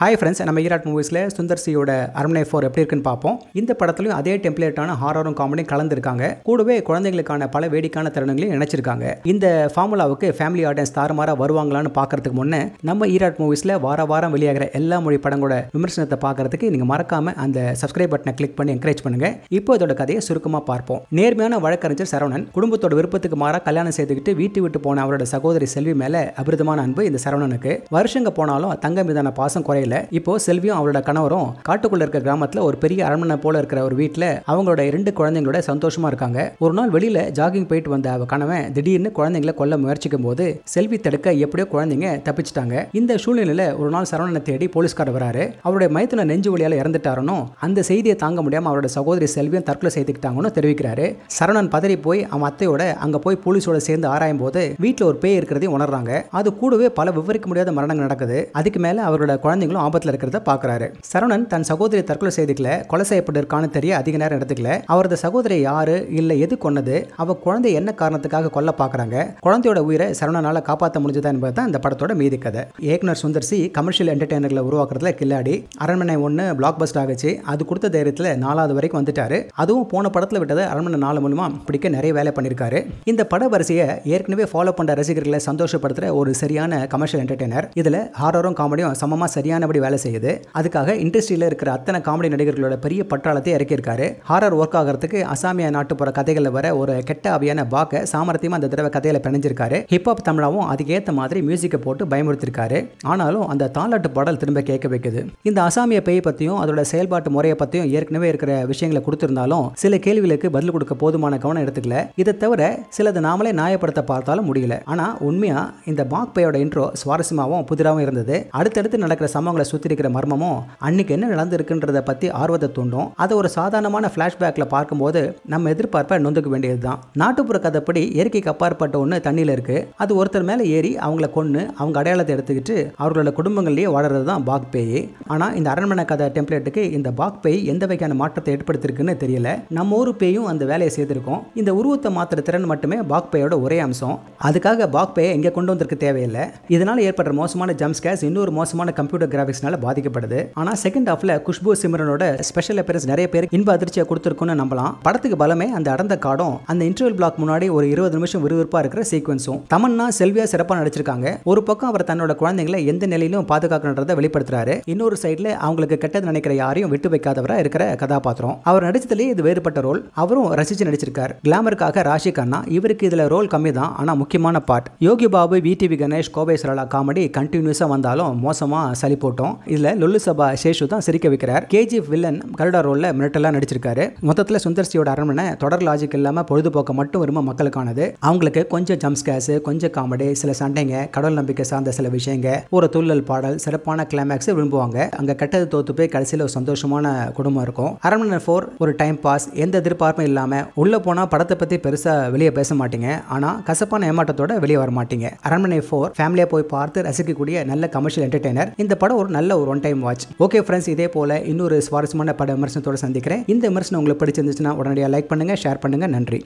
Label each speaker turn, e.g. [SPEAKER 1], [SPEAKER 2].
[SPEAKER 1] Hi friends, நம்ம ஈராட் மூவிஸில் சுந்தர் சியோட அரண்மனை 4 எப்படி இருக்குன்னு பார்ப்போம். இந்த படத்துலையும் அதே டெம்ப்ளேட்டான ஹாரரும் காமெடியும் கலந்துருக்காங்க. கூடவே குழந்தைங்களுக்கான பல வேடிக்கையான தருணங்களையும் நினைச்சிருக்காங்க. இந்த ஃபார்முலாவுக்கு ஃபேமிலி ஆடியன்ஸ் தாறுமாறா வருவாங்களான்னு பார்க்கறதுக்கு முன்னே நம்ம ஈராட் மூவிஸில் வாரம் வெளியாகிற எல்லா மொழி படங்களோட விமர்சனத்தை பார்க்கறதுக்கு நீங்கள் மறக்காம அந்த சப்ஸ்கிரைப் பட்டனை கிளிக் பண்ணி என்கரேஜ் பண்ணுங்க. இப்போ இதோட கதையை சுருக்கமாக பார்ப்போம். நேர்மையான வழக்கறிஞர் சரவணன் குடும்பத்தோட விருப்பத்துக்கு மாறா கல்யாணம் செய்துக்கிட்டு வீட்டு விட்டு போன அவரோட சகோதரி செல்வி மேல அபிரிதமான அன்பு இந்த சரவணனுக்கு. வருஷங்க போனாலும் தங்க மீதான பாசம் குறையல. இப்போ செல்வியும் அவரோட கணவரும் காட்டுக்குள்ள இருக்க கிராமத்துல ஒரு பெரிய அரண்மனை போல இருக்கிற ஒரு வீட்டுல அவங்களோட 2 குழந்தைங்களோட சந்தோஷமா இருக்காங்க. ஒரு நாள் வெளியில ஜாகிங் போயிட்டு வந்த அவ கணவன் திடீர்னு குழந்தைங்களை கொல்ல முயற்சிக்கும் போது செல்வி தடுக்க எப்படியோ குழந்தைங்க தப்பிச்சிட்டாங்க. இந்த சூழ்நிலையில ஒரு நாள் சரவணனை தேடி போலீஸ்காரர் வராரு. அவருடைய மைத்துல நெஞ்சு வலியால இறந்துட்டாருன்னு அந்த செய்தியை தாங்க முடியாம அவரோட சகோதரி செல்வியும் தற்கொலை செய்துக்கிட்டாங்கன்னு தெரிவிக்கிறாரு. சரவணன் பதறி போய் அவன் அத்தையோட அங்க போய் போலீஸோட சேர்ந்து ஆராயும் போது வீட்டுல ஒரு பேய் இருக்கிறதையும் உணர்றாங்க. அது கூடவே பல விவரிக்க முடியாத மரணங்கள் நடக்குது. அதுக்கு மேல அவரோட குழந்தைங்களும் ஆபத்துல இருக்கிறத பாக்குறாரு. சரவணன் தன் சகோதரி தற்கொலை செய்துக்கல, கொலை செய்யப்பட்டிருக்கான்னு தெரிய அதிக நேரம் எடுத்துக்கல. அவரது சகோதரி யாரு இல்ல எது கொன்னது, அவ குழந்தை என்ன காரணத்துக்காக கொல்ல பாக்குறாங்க, குழந்தையோட உயிரை சரவணனால காப்பாற்ற முடிஞ்சதா என்பதுதான் இந்த படத்தோட மீதி கதை. இயக்குனர் சுந்தர் சி கமர்ஷியல் என்டர்டெய்னர்களை உருவாக்குறதுல கில்லாடி. அரண்மனை 1 பிளாக் பஸ்டர் ஆகிச்சு. அது கொடுத்த தைரியத்துல 4வது வரைக்கும் வந்துட்டாரு. அதுவும் போன படத்துல விட்டதை அரண்மனை 4 மூலமா பிடிக்க நிறைய வேலை பண்ணிருக்காரு. இந்த பட வரிசையை ஏற்கனவே ஃபாலோ பண்ற ரசிகர்களை சந்தோஷப்படுத்துற ஒரு சரியான கமர்ஷியல் என்டர்டெய்னர். இதுல ஹாரரும் காமெடியும் சமமா சரியானபடி வேலை செய்யுது. அதுக்காக இண்டஸ்ட்ரியில இருக்கிற அத்தனை காமெடி நடிகர்களோட பெரிய பட்டாளத்தை இறக்கியிருக்காரு. ஹாரர் ஒர்க் ஆகிறதுக்கு அசாமிய நாட்டுப்புற கதைகளில் வர ஒரு கெட்ட ஆவியான பாக்க சாமர்த்தியமா அந்த தடவை கதையில பிணைஞ்சிருக்காரு. ஹிப்ஹாப் தமிழாவும் அதுக்கேற்ற மாதிரி மியூசிக்கை போட்டு பயமுறுத்திருக்காரு. ஆனாலும் அந்த தாலாட்டு பாடல் திரும்ப கேட்க வைக்குது. இந்த அசாமிய பேய் பத்தியும் அதோட செயல்பாட்டு முறையை பத்தியும் ஏற்கனவே இருக்கிற விஷயங்களை கொடுத்திருந்தாலும் சில கேள்விகளுக்கு பதில் கொடுக்க போதுமான கவனம் எடுத்துக்கல. இதை தவிர சிலது நாமளே நியாயப்படுத்த பார்த்தாலும் முடியல. ஆனா உண்மையா இந்த பாக் பேயோட இன்ட்ரோ சுவாரஸ்யமாகவும் புதிராகவும் இருந்தது. அடுத்தடுத்து நடக்கிற சம்பவங்களை சுத்தி இருக்கிற மர்மமும் அன்னைக்கு என்ன நடந்திருக்குன்றத பத்தி ஆர்வத்தை தூண்டும். அதை ஒரு சாதாரணமான பிளாஷ்பேக்ல பார்க்கும்போது நம்ம எதிர்பார்ப்பை நொந்துக்க வேண்டியதுதான். நாட்டுப்புற கதைப்படி இயற்கைக்கு அப்பாற்பட்ட ஒன்று தண்ணியில இருக்கு. அது ஒருத்தர் மேல ஏறி அவங்கள கொன்னு அவங்க அடையாளத்தை எடுத்துக்கிட்டு அவர்களோட குடும்பங்கள்லயே வாழறது தான் பாக் பேய். ஆனா இந்த அரண்மனை கதை டெம்ப்ளேட்டுக்கு இந்த பாக் பேய் எந்த வகையான மாற்றத்தை ஏற்படுத்திருக்குன்னு தெரியல. நம்ம ஊர் பேயும் அந்த வேலையை செய்திருக்கோம். இந்த உருவத்தை மாத்திர திறன் மட்டுமே பாக் பேயோட ஒரே அம்சம். அதுக்காக பாக் பேயை இங்க கொண்டு வந்திருக்க தேவையில்லை. இதனால ஏற்படுற மோசமான ஜம்ப் ஸ்கேர்ஸ் இன்னொரு மோசமான கம்ப்யூட்டர் கிராபிக்ஸ்னால பாதிக்கப்படுது. ஆனா செகண்ட் ஹாஃப்ல குஷ்பு சிம்ரனோட ஸ்பெஷல் அப்பியரன்ஸ் நிறைய பேர் இன்ப அதிர்ச்சியை கொடுத்திருக்குன்னு நம்பலாம். படத்துக்கு பலமே அந்த அடர்ந்த காடும் அந்த இன்டர்வல் பிளாக் முன்னாடி ஒரு 20 நிமிஷம் விறுவிறுப்பா இருக்கிற சீக்வன்ஸும். தமன்னா செல்வியா சிறப்பா நடிச்சிருக்காங்க. ஒரு பக்கம் அவர் தன்னோட குழந்தைகளை எந்த நிலையிலும் பாதுகாக்கணுன்றதை வெளிப்படுத்துறாரு. இன்னொரு சைடுல அவங்களுக்கு கெட்டது நினைக்கிற யாரையும் விட்டு வைக்காதவரா இருக்கிற கதாபாத்திரம். அவர் நடிச்சதுலேயே இது வேறுபட்ட ரோல். அவரும் ரசிச்சு நடிச்சிருக்கார். கிளாமருக்காக ராஷி கண்ணா, இவருக்கு இதுல ரோல் கம்மி தான், ஆனா முக்கியமான part. Yogi Babu, VTV Ganesh, Kovai Sarala comedy கண்டினியூஸா வந்தாலும் மோசமா சளி போட்டோம். இதுல லொல்லு சபா சேஷு தான் சிரிக்க வைக்கிறார். கேஜிஎஃப் வில்லன் கருடா ரோல்ல மிரட்டலா நடிச்சிருக்காரு. மொத்தத்தில் சுந்தர் சியோட அரண்மனை தொடர் லாஜிக் இல்லாம பொழுதுபோக்க மட்டும் விரும்ப மக்களுக்கானது. அவங்களுக்கு கொஞ்சம் ஜம்ப் ஸ்கேர்ஸ், கொஞ்சம் காமெடி, சில சண்டைங்க, கடவுள் நம்பிக்கை சார்ந்த சில விஷயங்க, ஒரு துள்ளல் பாடல், சிறப்பான கிளைமேக்ஸ் விரும்புவாங்க. அங்க கெட்டது தோத்து போய் கடைசியில் ஒரு சந்தோஷமான குடும்பம் இருக்கும். அரண்மனை 4 ஒரு டைம் பாஸ், எந்த எதிர்பார்ப்பும் இல்லாம உள்ள போனா படத்தை பத்தி பெருசா வெளியே பேச மாட்டீங்க. ஆனா கசப்பான ஏமாற்றத்தோட வெளியே வர மாட்டீங்க. அரண்மனை 4 ஃபேமிலியா போய் பார்த்து ரசிக்கக்கூடிய நல்ல கமர்ஷியல் என்டர்டெய்னர். இந்த படம் ஒரு நல்ல ஒரு one time watch. Okay friends, இதே போல இன்னொரு சுவாரஸ்யமான பட விமர்சனத்தோட சந்திக்கிறேன். இந்த விமர்சனம் உங்களுக்கு பிடிச்சிருந்துச்சுன்னா உடனடியாக லைக் பண்ணுங்க, ஷேர் பண்ணுங்க. நன்றி.